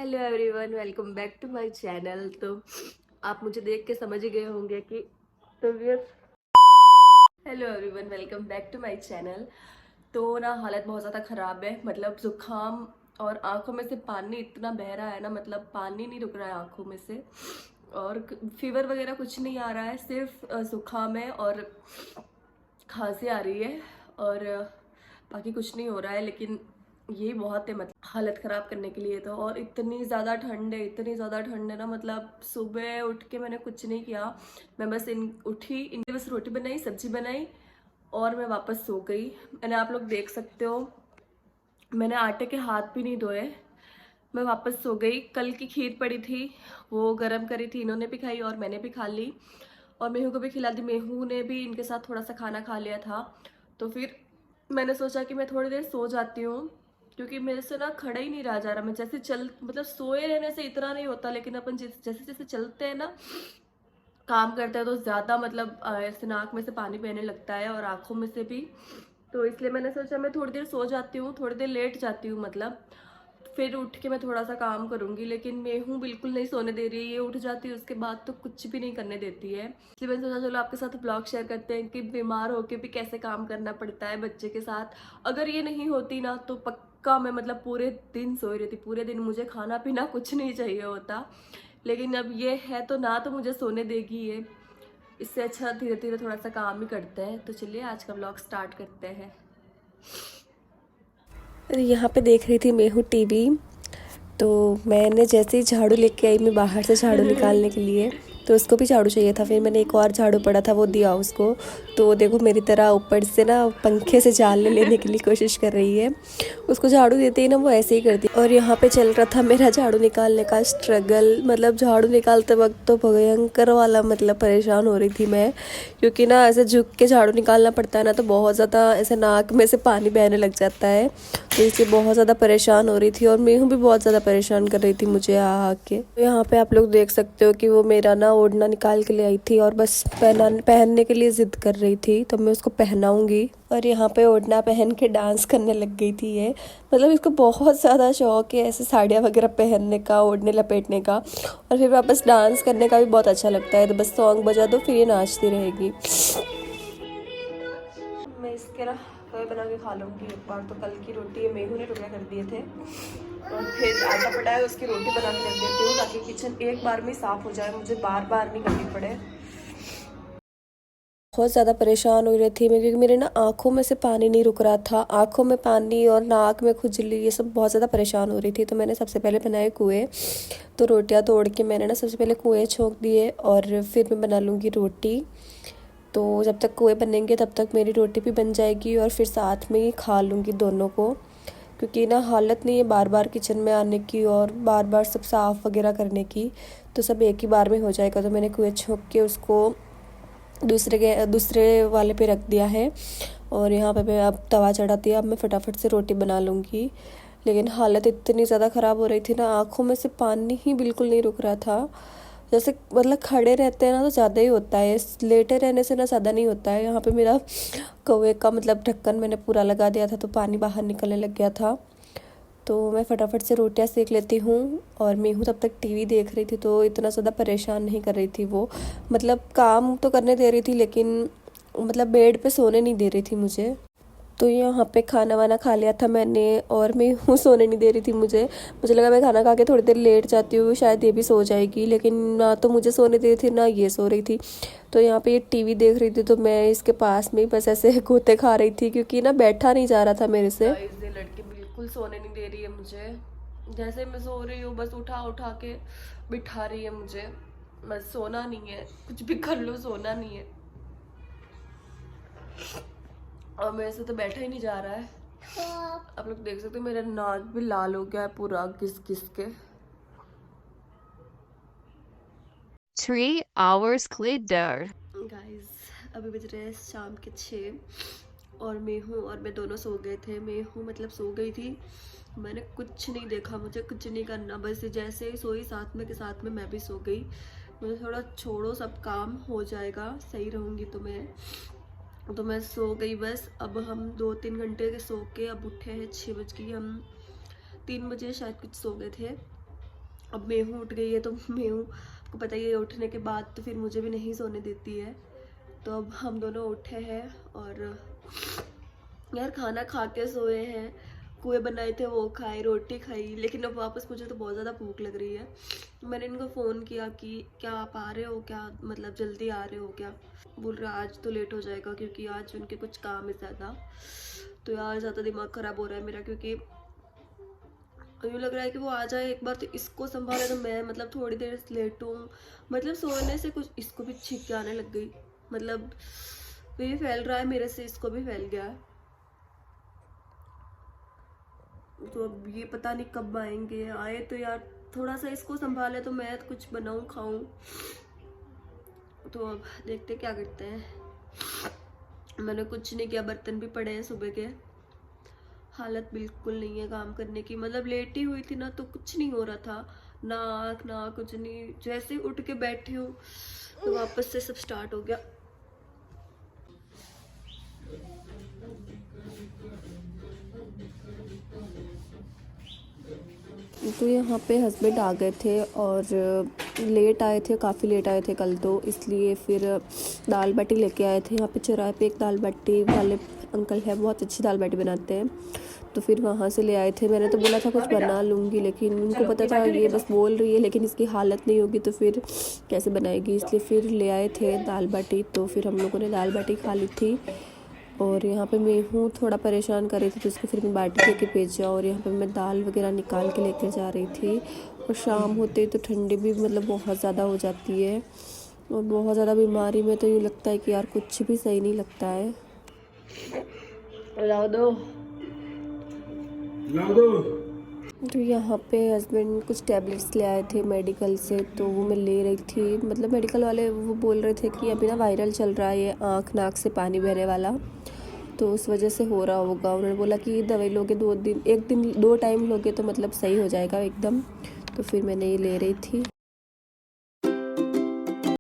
Hello everyone, welcome back to my channel. तो आप मुझे देख के समझ ही गए होंगे कि तबीयत। Hello everyone, welcome back to my channel. तो ना हालत बहुत ज़्यादा ख़राब है, मतलब जुकाम और आंखों में से पानी इतना बह रहा है ना, मतलब पानी नहीं रुक रहा है आंखों में से। और फीवर वगैरह कुछ नहीं आ रहा है, सिर्फ जुकाम है और खांसी आ रही है और बाकी कुछ नहीं हो रहा है। लेकिन ये बहुत है, मतलब हालत ख़राब करने के लिए। तो और इतनी ज़्यादा ठंड है, इतनी ज़्यादा ठंड है ना, मतलब सुबह उठ के मैंने कुछ नहीं किया। मैं बस उठी, इनकी बस रोटी बनाई, सब्जी बनाई और मैं वापस सो गई। मैंने, आप लोग देख सकते हो, मैंने आटे के हाथ भी नहीं धोए, मैं वापस सो गई। कल की खीर पड़ी थी, वो गरम करी थी, इन्होंने भी खाई और मैंने भी खा ली और मेहू को भी खिला दी। मेहू ने भी इनके साथ थोड़ा सा खाना खा लिया था। तो फिर मैंने सोचा कि मैं थोड़ी देर सो जाती हूँ, क्योंकि मेरे से ना खड़ा ही नहीं रहा जा रहा। मैं जैसे चल, मतलब सोए रहने से इतना नहीं होता, लेकिन अपन जैसे जैसे चलते हैं ना, काम करते हैं, तो ज़्यादा मतलब ऐसे नाक में से पानी बहने लगता है और आंखों में से भी। तो इसलिए मैंने सोचा मैं थोड़ी देर सो जाती हूँ, थोड़ी देर लेट जाती हूँ, मतलब फिर उठ के मैं थोड़ा सा काम करूंगी। लेकिन मैं हूँ बिल्कुल नहीं सोने दे रही है, ये उठ जाती है उसके बाद तो कुछ भी नहीं करने देती है। इसलिए मैंने सोचा चलो आपके साथ ब्लॉग शेयर करते हैं कि बीमार होके भी कैसे काम करना पड़ता है बच्चे के साथ। अगर ये नहीं होती ना तो पक्का मैं मतलब पूरे दिन सोई रहती, पूरे दिन मुझे खाना पीना कुछ नहीं चाहिए होता। लेकिन अब ये है तो ना, तो मुझे सोने देगी ये। इससे अच्छा धीरे धीरे थोड़ा सा काम ही करते हैं। तो चलिए आज का ब्लॉग स्टार्ट करते हैं। यहाँ पे देख रही थी मेहू टीवी। तो मैंने जैसे ही झाड़ू लेके आई, मैं बाहर से झाड़ू निकालने के लिए, तो उसको भी झाड़ू चाहिए था। फिर मैंने एक और झाड़ू पड़ा था वो दिया उसको। तो वो देखो मेरी तरह ऊपर से ना पंखे से झाल लेने के लिए कोशिश कर रही है। उसको झाड़ू देते ही ना वो ऐसे ही करती है। और यहाँ पे चल रहा था मेरा झाड़ू निकालने का स्ट्रगल। मतलब झाड़ू निकालते वक्त तो भयंकर वाला, मतलब परेशान हो रही थी मैं, क्योंकि ना ऐसे झुक के झाड़ू निकालना पड़ता है ना, तो बहुत ज़्यादा ऐसे नाक में से पानी बहने लग जाता है। तो इसलिए बहुत ज़्यादा परेशान हो रही थी और मेहू भी बहुत ज़्यादा परेशान कर रही थी मुझे आ के। तो यहाँ पे आप लोग देख सकते हो कि वो मेरा ना ओढ़ना निकाल के ले आई थी और बस पहनने के लिए ज़िद कर रही थी। तो मैं उसको पहनाऊंगी। और यहाँ पे ओढ़ना पहन के डांस करने लग गई थी ये। मतलब इसको बहुत ज़्यादा शौक है ऐसे साड़ियाँ वगैरह पहनने का, ओढ़ने लपेटने का, और फिर वापस डांस करने का भी बहुत अच्छा लगता है। तो बस सॉन्ग बजा दो फिर ये नाचती रहेगी। मैं इसके ना पोहे बना के खा लूँगी एक बार। तो कल की रोटी मेहू ने टुकड़े कर दिए थे और फिर आटा पड़ा है, उसकी रोटी बना के रख देती हूँ ताकि किचन एक बार में साफ़ हो जाए, मुझे बार बार नहीं करनी पड़े। बहुत ज़्यादा परेशान हो रही थी मैं, क्योंकि मेरे ना आँखों में से पानी नहीं रुक रहा था। आँखों में पानी और नाक में खुजली, ये सब बहुत ज़्यादा परेशान हो रही थी। तो मैंने सबसे पहले बनाए कुएँ। तो रोटियां तोड़ के मैंने ना सबसे पहले कुएँ छोंक दिए और फिर मैं बना लूँगी रोटी। तो जब तक कुएँ बनेंगे तब तक मेरी रोटी भी बन जाएगी और फिर साथ में ही खा लूँगी दोनों को। क्योंकि ना हालत नहीं है बार बार किचन में आने की और बार बार सब साफ़ वगैरह करने की। तो सब एक ही बार में हो जाएगा। तो मैंने कुएँ छोंक के उसको दूसरे वाले पे रख दिया है। और यहाँ पे मैं अब तवा चढ़ा दिया। अब मैं फटाफट से रोटी बना लूँगी। लेकिन हालत इतनी ज़्यादा ख़राब हो रही थी ना, आँखों में से पानी ही बिल्कुल नहीं रुक रहा था। जैसे मतलब खड़े रहते हैं ना तो ज़्यादा ही होता है, लेटे रहने से ना ज़्यादा नहीं होता है। यहाँ पे मेरा कौवे का मतलब ढक्कन मैंने पूरा लगा दिया था, तो पानी बाहर निकलने लग गया था। तो मैं फटाफट से रोटियां सेक लेती हूँ। और मेहू तब तक टीवी देख रही थी, तो इतना ज़्यादा परेशान नहीं कर रही थी वो। मतलब काम तो करने दे रही थी, लेकिन मतलब बेड पे सोने नहीं दे रही थी मुझे। तो यहाँ पे खाना वाना खा लिया था मैंने और मेहू सोने नहीं दे रही थी मुझे। मुझे लगा मैं खाना खा के थोड़ी देर लेट जाती हूँ, शायद ये भी सो जाएगी, लेकिन ना तो मुझे सोने दे रही थी ना ये सो रही थी। तो यहाँ पे ये टीवी देख रही थी, तो मैं इसके पास में ही बस ऐसे गोते खा रही थी, क्योंकि ना बैठा नहीं जा रहा था मेरे से। गाइस, ये लड़की बिल्कुल सोने नहीं दे रही है मुझे। जैसे मैं सो रही हूँ बस उठा उठा के बिठा रही है मुझे। बस सोना नहीं है, कुछ भी कर लो सोना नहीं है। और मेरे से तो बैठा ही नहीं जा रहा है। आप लोग देख सकते हो मेरा नाक भी लाल हो गया है पूरा घिस घिस के। 3 hours later. गाइस, अभी बज रहे हैं शाम के 6 और मेहू और मैं दोनों सो गए थे। मेहू मतलब सो गई थी, मैंने कुछ नहीं देखा, मुझे कुछ नहीं करना, बस जैसे ही सोई साथ में के साथ में मैं भी सो गई। मुझे थोड़ा छोड़ो, सब काम हो जाएगा, सही रहूँगी तो मैं सो गई बस। अब हम 2-3 घंटे के सो के अब उठे हैं 6 बज के। हम 3 बजे शायद कुछ सो गए थे अब मेहू उठ गई है तो मेहू को पता ही है उठने के बाद तो फिर मुझे भी नहीं सोने देती है। तो अब हम दोनों उठे हैं और यार खाना खा के सोए हैं। कुएं बनाए थे वो खाए, रोटी खाई, लेकिन अब वापस मुझे तो बहुत ज़्यादा भूख लग रही है। मैंने इनको फ़ोन किया कि क्या आप आ रहे हो क्या, मतलब जल्दी आ रहे हो क्या। बोल रहे आज तो लेट हो जाएगा क्योंकि आज उनके कुछ काम है ज़्यादा। तो यार ज़्यादा दिमाग ख़राब हो रहा है मेरा, क्योंकि यूँ लग रहा है कि वो आ जाए एक बार तो इसको संभाले तो मैं मतलब थोड़ी देर लेटूँ। मतलब सोने से कुछ इसको भी छींक के आने लग गई, मतलब ये फैल रहा है मेरे से, इसको भी फैल गया है। तो अब ये पता नहीं कब आएंगे, आए तो यार थोड़ा सा इसको संभाले तो मैं कुछ बनाऊं खाऊं। तो अब देखते क्या करते हैं। मैंने कुछ नहीं किया, बर्तन भी पड़े हैं सुबह के। हालत बिल्कुल नहीं है काम करने की, मतलब लेटी हुई थी ना तो कुछ नहीं हो रहा था, ना आँख ना कुछ नहीं। जैसे ही उठ के बैठी हूँ तो वापस से सब स्टार्ट हो गया। तो यहाँ पे हस्बैंड आ गए थे और लेट आए थे, काफ़ी लेट आए थे कल, तो इसलिए फिर दाल बाटी लेके आए थे। यहाँ पे चौराहे पे एक दाल बाटी वाले अंकल है, बहुत अच्छी दाल बाटी बनाते हैं, तो फिर वहाँ से ले आए थे। मैंने तो बोला था कुछ बना लूँगी, लेकिन उनको पता था ये बस बोल रही है लेकिन इसकी हालत नहीं होगी तो फिर कैसे बनाएगी, इसलिए फिर ले आए थे दाल बाटी। तो फिर हम लोगों ने दाल बाटी खा ली थी। और यहाँ पे मैं हूँ थोड़ा परेशान कर रही थी तो उसको फिर मैं बाटी लेके भेजा, और यहाँ पे मैं दाल वगैरह निकाल के लेकर जा रही थी। और शाम होते तो ठंडी भी मतलब बहुत ज़्यादा हो जाती है, और बहुत ज़्यादा बीमारी में तो यूँ लगता है कि यार कुछ भी सही नहीं लगता है। लाओ दो। तो यहाँ पे हस्बैंड कुछ टैबलेट्स ले आए थे मेडिकल से, तो वो मैं ले रही थी। मतलब मेडिकल वाले वो बोल रहे थे कि अभी ना वायरल चल रहा है ये आँख नाक से पानी बहने वाला, तो उस वजह से हो रहा होगा। उन्होंने बोला कि दवाई लोगे 2 दिन, 1 दिन 2 टाइम लोगे तो मतलब सही हो जाएगा एकदम। तो फिर मैंने ये ले रही थी।